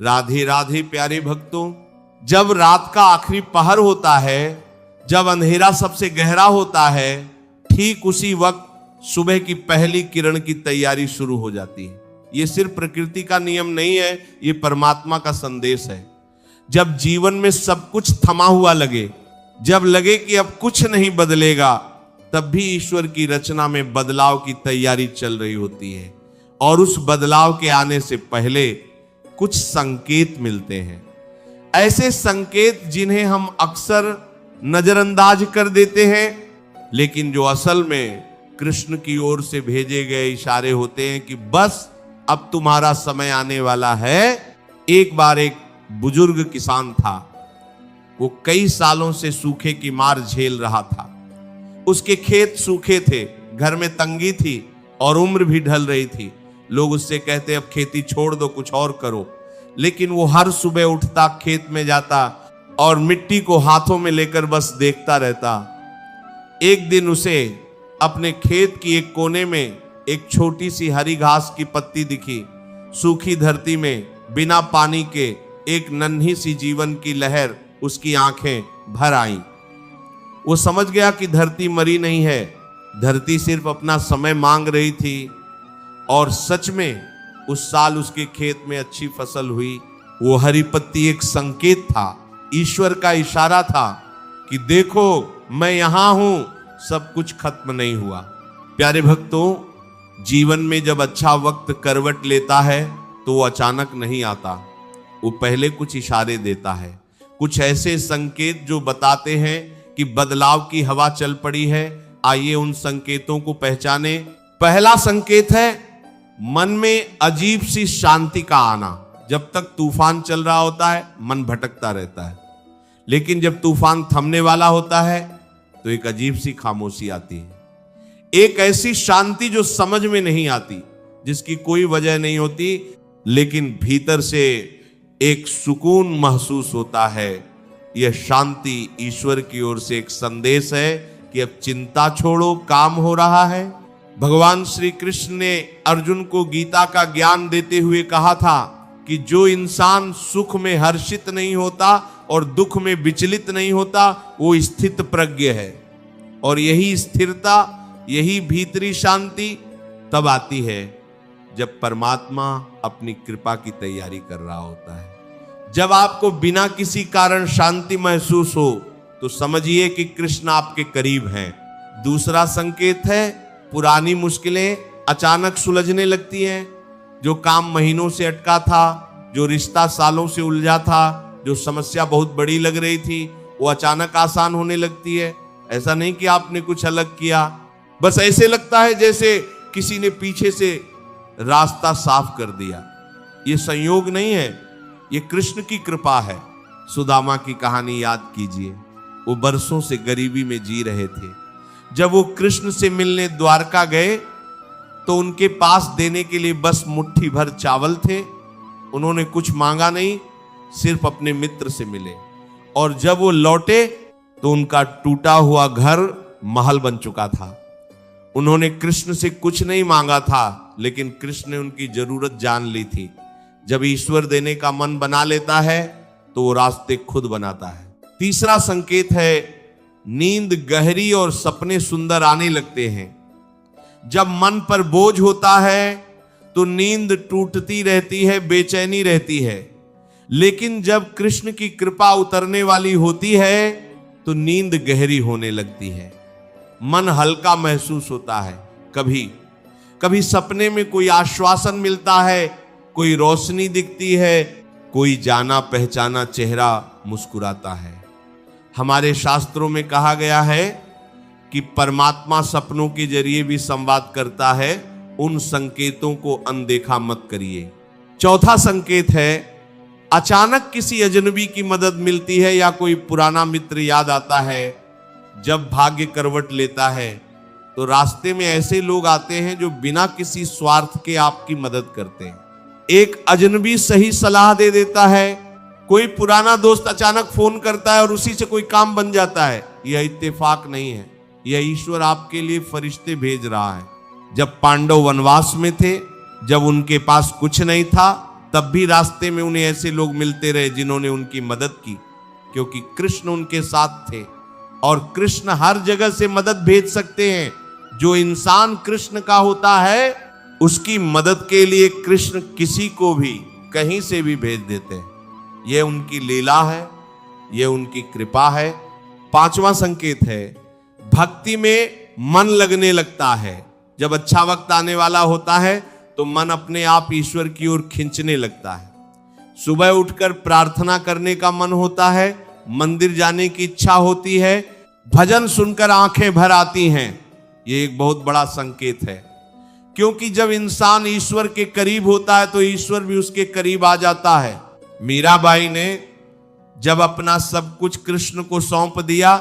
राधे राधे प्यारे भक्तों, जब रात का आखिरी पहर होता है, जब अंधेरा सबसे गहरा होता है, ठीक उसी वक्त सुबह की पहली किरण की तैयारी शुरू हो जाती है। ये सिर्फ प्रकृति का नियम नहीं है, ये परमात्मा का संदेश है। जब जीवन में सब कुछ थमा हुआ लगे, जब लगे कि अब कुछ नहीं बदलेगा, तब भी ईश्वर की रचना में बदलाव की तैयारी चल रही होती है। और उस बदलाव के आने से पहले कुछ संकेत मिलते हैं, ऐसे संकेत जिन्हें हम अक्सर नजरअंदाज कर देते हैं, लेकिन जो असल में कृष्ण की ओर से भेजे गए इशारे होते हैं कि बस अब तुम्हारा समय आने वाला है। एक बार एक बुजुर्ग किसान था, वो कई सालों से सूखे की मार झेल रहा था। उसके खेत सूखे थे, घर में तंगी थी और उम्र भी ढल रही थी। लोग उससे कहते अब खेती छोड़ दो, कुछ और करो, लेकिन वो हर सुबह उठता, खेत में जाता और मिट्टी को हाथों में लेकर बस देखता रहता। एक दिन उसे अपने खेत की एक कोने में एक छोटी सी हरी घास की पत्ती दिखी। सूखी धरती में बिना पानी के एक नन्ही सी जीवन की लहर उसकी आंखें भर आईं। वो समझ गया कि धरती मरी नहीं है, धरती सिर्फ अपना समय मांग रही थी। और सच में उस साल उसके खेत में अच्छी फसल हुई। वो हरी पत्ती एक संकेत था, ईश्वर का इशारा था कि देखो मैं यहां हूं, सब कुछ खत्म नहीं हुआ। प्यारे भक्तों, जीवन में जब अच्छा वक्त करवट लेता है तो वो अचानक नहीं आता, वो पहले कुछ इशारे देता है, कुछ ऐसे संकेत जो बताते हैं कि बदलाव की हवा चल पड़ी है। आइए उन संकेतों को पहचाने। पहला संकेत है मन में अजीब सी शांति का आना। जब तक तूफान चल रहा होता है मन भटकता रहता है, लेकिन जब तूफान थमने वाला होता है तो एक अजीब सी खामोशी आती है, एक ऐसी शांति जो समझ में नहीं आती, जिसकी कोई वजह नहीं होती, लेकिन भीतर से एक सुकून महसूस होता है। यह शांति ईश्वर की ओर से एक संदेश है कि अब चिंता छोड़ो, काम हो रहा है। भगवान श्री कृष्ण ने अर्जुन को गीता का ज्ञान देते हुए कहा था कि जो इंसान सुख में हर्षित नहीं होता और दुख में विचलित नहीं होता, वो स्थित प्रज्ञ है। और यही स्थिरता, यही भीतरी शांति तब आती है जब परमात्मा अपनी कृपा की तैयारी कर रहा होता है। जब आपको बिना किसी कारण शांति महसूस हो तो समझिए कि कृष्ण आपके करीब हैं। दूसरा संकेत है पुरानी मुश्किलें अचानक सुलझने लगती हैं। जो काम महीनों से अटका था, जो रिश्ता सालों से उलझा था, जो समस्या बहुत बड़ी लग रही थी, वो अचानक आसान होने लगती है। ऐसा नहीं कि आपने कुछ अलग किया, बस ऐसे लगता है जैसे किसी ने पीछे से रास्ता साफ कर दिया। ये संयोग नहीं है, ये कृष्ण की कृपा है। सुदामा की कहानी याद कीजिए, वो बरसों से गरीबी में जी रहे थे। जब वो कृष्ण से मिलने द्वारका गए तो उनके पास देने के लिए बस मुट्ठी भर चावल थे। उन्होंने कुछ मांगा नहीं, सिर्फ अपने मित्र से मिले। और जब वो लौटे तो उनका टूटा हुआ घर महल बन चुका था। उन्होंने कृष्ण से कुछ नहीं मांगा था, लेकिन कृष्ण ने उनकी जरूरत जान ली थी। जब ईश्वर देने का मन बना लेता है तो वो रास्ते खुद बनाता है। तीसरा संकेत है नींद गहरी और सपने सुंदर आने लगते हैं। जब मन पर बोझ होता है तो नींद टूटती रहती है, बेचैनी रहती है, लेकिन जब कृष्ण की कृपा उतरने वाली होती है तो नींद गहरी होने लगती है, मन हल्का महसूस होता है। कभी कभी सपने में कोई आश्वासन मिलता है, कोई रोशनी दिखती है, कोई जाना पहचाना चेहरा मुस्कुराता है। हमारे शास्त्रों में कहा गया है कि परमात्मा सपनों के जरिए भी संवाद करता है, उन संकेतों को अनदेखा मत करिए। चौथा संकेत है अचानक किसी अजनबी की मदद मिलती है या कोई पुराना मित्र याद आता है। जब भाग्य करवट लेता है तो रास्ते में ऐसे लोग आते हैं जो बिना किसी स्वार्थ के आपकी मदद करते हैं। एक अजनबी सही सलाह दे देता है, कोई पुराना दोस्त अचानक फोन करता है और उसी से कोई काम बन जाता है। यह इत्तेफाक नहीं है, यह ईश्वर आपके लिए फरिश्ते भेज रहा है। जब पांडव वनवास में थे, जब उनके पास कुछ नहीं था, तब भी रास्ते में उन्हें ऐसे लोग मिलते रहे जिन्होंने उनकी मदद की, क्योंकि कृष्ण उनके साथ थे। और कृष्ण हर जगह से मदद भेज सकते हैं। जो इंसान कृष्ण का होता है उसकी मदद के लिए कृष्ण किसी को भी कहीं से भी भेज देते हैं। यह उनकी लीला है, यह उनकी कृपा है। पांचवा संकेत है, भक्ति में मन लगने लगता है। जब अच्छा वक्त आने वाला होता है तो मन अपने आप ईश्वर की ओर खींचने लगता है। सुबह उठकर प्रार्थना करने का मन होता है, मंदिर जाने की इच्छा होती है, भजन सुनकर आंखें भर आती हैं। ये एक बहुत बड़ा संकेत है, क्योंकि जब इंसान ईश्वर के करीब होता है तो ईश्वर भी उसके करीब आ जाता है। मीराबाई ने जब अपना सब कुछ कृष्ण को सौंप दिया,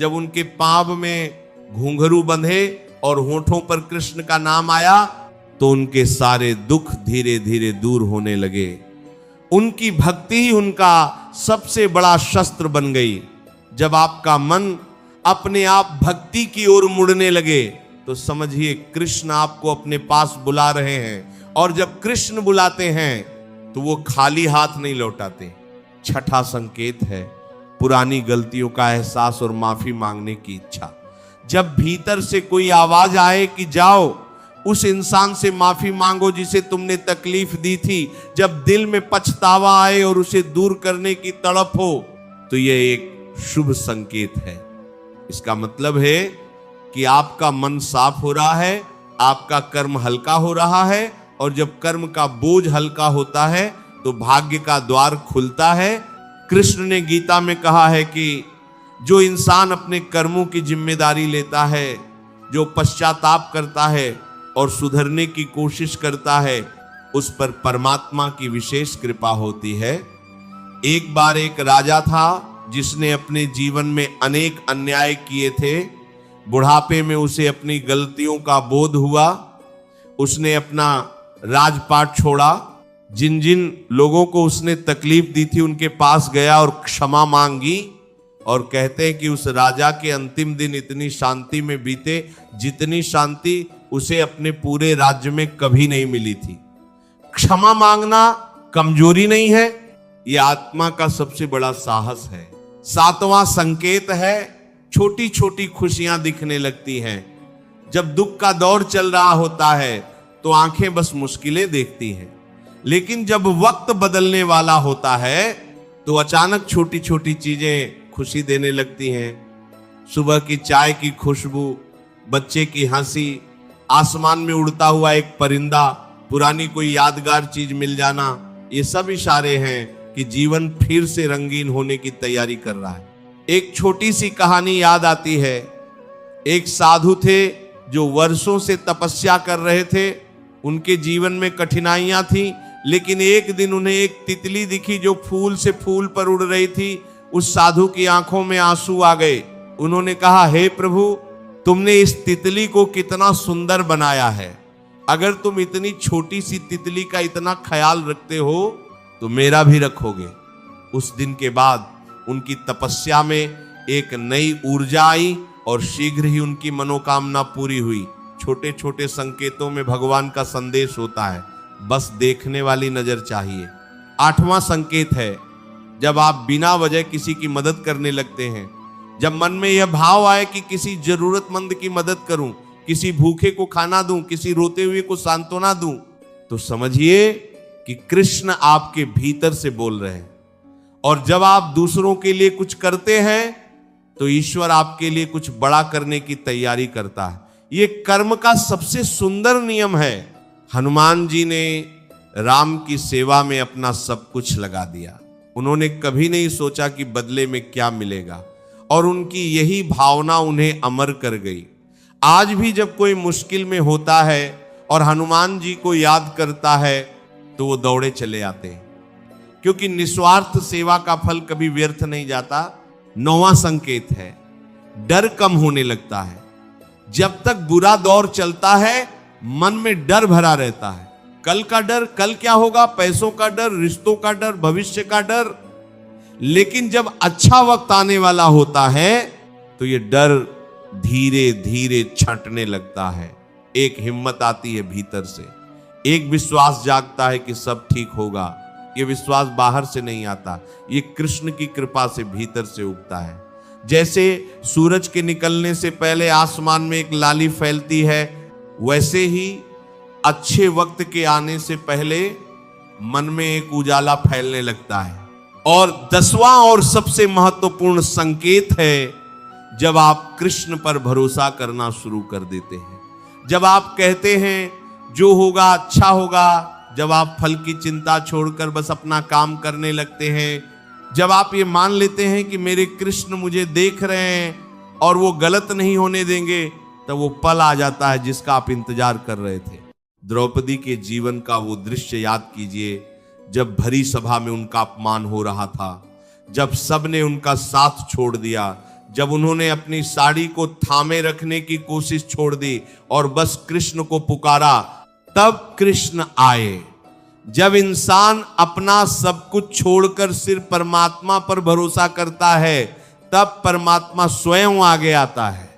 जब उनके पांव में घुंघरू बंधे और होठों पर कृष्ण का नाम आया, तो उनके सारे दुख धीरे धीरे दूर होने लगे। उनकी भक्ति ही उनका सबसे बड़ा शस्त्र बन गई। जब आपका मन अपने आप भक्ति की ओर मुड़ने लगे तो समझिए कृष्ण आपको अपने पास बुला रहे हैं। और जब कृष्ण बुलाते हैं तो वो खाली हाथ नहीं लौटाते। छठा संकेत है, पुरानी गलतियों का एहसास और माफी मांगने की इच्छा। जब भीतर से कोई आवाज आए कि जाओ उस इंसान से माफी मांगो जिसे तुमने तकलीफ दी थी, जब दिल में पछतावा आए और उसे दूर करने की तड़प हो, तो यह एक शुभ संकेत है। इसका मतलब है कि आपका मन साफ हो रहा है, आपका कर्म हल्का हो रहा है। और जब कर्म का बोझ हल्का होता है तो भाग्य का द्वार खुलता है। कृष्ण ने गीता में कहा है कि जो इंसान अपने कर्मों की जिम्मेदारी लेता है, जो पश्चाताप करता है और सुधरने की कोशिश करता है, उस पर परमात्मा की विशेष कृपा होती है। एक बार एक राजा था जिसने अपने जीवन में अनेक अन्याय किए थे। बुढ़ापे में उसे अपनी गलतियों का बोध हुआ। उसने अपना राजपाट छोड़ा। जिन जिन लोगों को उसने तकलीफ दी थी उनके पास गया और क्षमा मांगी। और कहते हैं कि उस राजा के अंतिम दिन इतनी शांति में बीते जितनी शांति उसे अपने पूरे राज्य में कभी नहीं मिली थी। क्षमा मांगना कमजोरी नहीं है, यह आत्मा का सबसे बड़ा साहस है। सातवां संकेत है, छोटी छोटी खुशियां दिखने लगती हैं। जब दुख का दौर चल रहा होता है तो आंखें बस मुश्किलें देखती हैं, लेकिन जब वक्त बदलने वाला होता है तो अचानक छोटी छोटी चीजें खुशी देने लगती हैं। सुबह की चाय की खुशबू, बच्चे की हंसी, आसमान में उड़ता हुआ एक परिंदा, पुरानी कोई यादगार चीज मिल जाना, ये सब इशारे हैं कि जीवन फिर से रंगीन होने की तैयारी कर रहा है। एक छोटी सी कहानी याद आती है। एक साधु थे जो वर्षों से तपस्या कर रहे थे। उनके जीवन में कठिनाइयां थी, लेकिन एक दिन उन्हें एक तितली दिखी जो फूल से फूल पर उड़ रही थी। उस साधु की आंखों में आंसू आ गए। उन्होंने कहा, हे प्रभु, तुमने इस तितली को कितना सुंदर बनाया है। अगर तुम इतनी छोटी सी तितली का इतना ख्याल रखते हो तो मेरा भी रखोगे। उस दिन के बाद उनकी तपस्या में एक नई ऊर्जा आई और शीघ्र ही उनकी मनोकामना पूरी हुई। छोटे छोटे संकेतों में भगवान का संदेश होता है, बस देखने वाली नजर चाहिए। आठवां संकेत है, जब आप बिना वजह किसी की मदद करने लगते हैं। जब मन में यह भाव आए कि किसी जरूरतमंद की मदद करूं, किसी भूखे को खाना दूं, किसी रोते हुए को सांत्वना दूं, तो समझिए कि कृष्ण आपके भीतर से बोल रहे हैं। और जब आप दूसरों के लिए कुछ करते हैं तो ईश्वर आपके लिए कुछ बड़ा करने की तैयारी करता है। ये कर्म का सबसे सुंदर नियम है। हनुमान जी ने राम की सेवा में अपना सब कुछ लगा दिया। उन्होंने कभी नहीं सोचा कि बदले में क्या मिलेगा, और उनकी यही भावना उन्हें अमर कर गई। आज भी जब कोई मुश्किल में होता है और हनुमान जी को याद करता है तो वो दौड़े चले आते हैं, क्योंकि निस्वार्थ सेवा का फल कभी व्यर्थ नहीं जाता। नौवां संकेत है, डर कम होने लगता है। जब तक बुरा दौर चलता है मन में डर भरा रहता है। कल का डर, कल क्या होगा, पैसों का डर, रिश्तों का डर, भविष्य का डर। लेकिन जब अच्छा वक्त आने वाला होता है तो ये डर धीरे धीरे छंटने लगता है। एक हिम्मत आती है भीतर से, एक विश्वास जागता है कि सब ठीक होगा। ये विश्वास बाहर से नहीं आता, ये कृष्ण की कृपा से भीतर से उगता है। जैसे सूरज के निकलने से पहले आसमान में एक लाली फैलती है, वैसे ही अच्छे वक्त के आने से पहले मन में एक उजाला फैलने लगता है। और 10वां और सबसे महत्वपूर्ण संकेत है जब आप कृष्ण पर भरोसा करना शुरू कर देते हैं। जब आप कहते हैं जो होगा अच्छा होगा, जब आप फल की चिंता छोड़कर बस अपना काम करने लगते हैं, जब आप ये मान लेते हैं कि मेरे कृष्ण मुझे देख रहे हैं और वो गलत नहीं होने देंगे, तब वो पल आ जाता है जिसका आप इंतजार कर रहे थे। द्रौपदी के जीवन का वो दृश्य याद कीजिए, जब भरी सभा में उनका अपमान हो रहा था, जब सबने उनका साथ छोड़ दिया, जब उन्होंने अपनी साड़ी को थामे रखने की कोशिश छोड़ दी और बस कृष्ण को पुकारा, तब कृष्ण आए। जब इंसान अपना सब कुछ छोड़कर सिर्फ परमात्मा पर भरोसा करता है, तब परमात्मा स्वयं आगे आता है।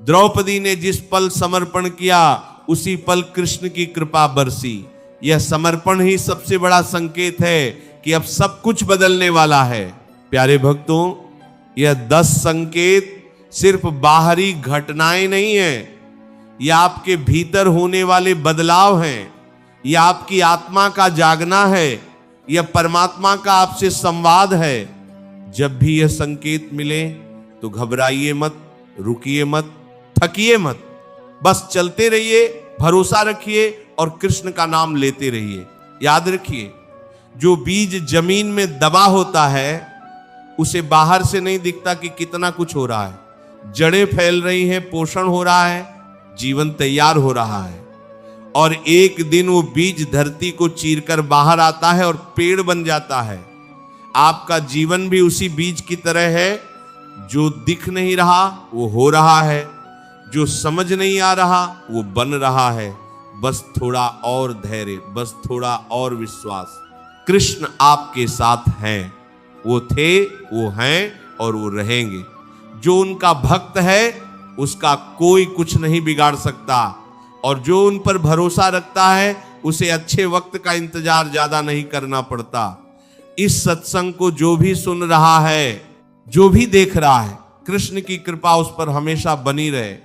द्रौपदी ने जिस पल समर्पण किया, उसी पल कृष्ण की कृपा बरसी। यह समर्पण ही सबसे बड़ा संकेत है कि अब सब कुछ बदलने वाला है। प्यारे भक्तों, यह 10 संकेत सिर्फ बाहरी घटनाएं नहीं है, यह आपके भीतर होने वाले बदलाव हैं, यह आपकी आत्मा का जागना है, यह परमात्मा का आपसे संवाद है। जब भी यह संकेत मिले तो घबराइए मत, रुकिए मत, थकिए मत, बस चलते रहिए, भरोसा रखिए और कृष्ण का नाम लेते रहिए। याद रखिए, जो बीज जमीन में दबा होता है उसे बाहर से नहीं दिखता कि कितना कुछ हो रहा है। जड़ें फैल रही हैं, पोषण हो रहा है, जीवन तैयार हो रहा है, और एक दिन वो बीज धरती को चीरकर बाहर आता है और पेड़ बन जाता है। आपका जीवन भी उसी बीज की तरह है, जो दिख नहीं रहा वो हो रहा है, जो समझ नहीं आ रहा वो बन रहा है। बस थोड़ा और धैर्य, बस थोड़ा और विश्वास। कृष्ण आपके साथ हैं, वो थे, वो हैं और वो रहेंगे। जो उनका भक्त है उसका कोई कुछ नहीं बिगाड़ सकता, और जो उन पर भरोसा रखता है उसे अच्छे वक्त का इंतजार ज्यादा नहीं करना पड़ता। इस सत्संग को जो भी सुन रहा है, जो भी देख रहा है, कृष्ण की कृपा उस पर हमेशा बनी रहे।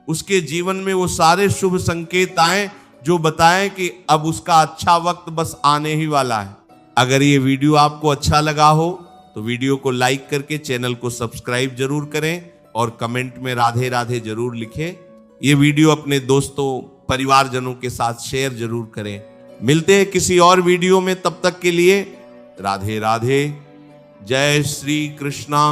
उसके जीवन में वो सारे शुभ संकेत आए जो बताएं कि अब उसका अच्छा वक्त बस आने ही वाला है। अगर ये वीडियो आपको अच्छा लगा हो तो वीडियो को लाइक करके चैनल को सब्सक्राइब जरूर करें और कमेंट में राधे राधे जरूर लिखें। ये वीडियो अपने दोस्तों, परिवारजनों के साथ शेयर जरूर करें। मिलते हैं किसी और वीडियो में, तब तक के लिए राधे राधे। जय श्री कृष्णा।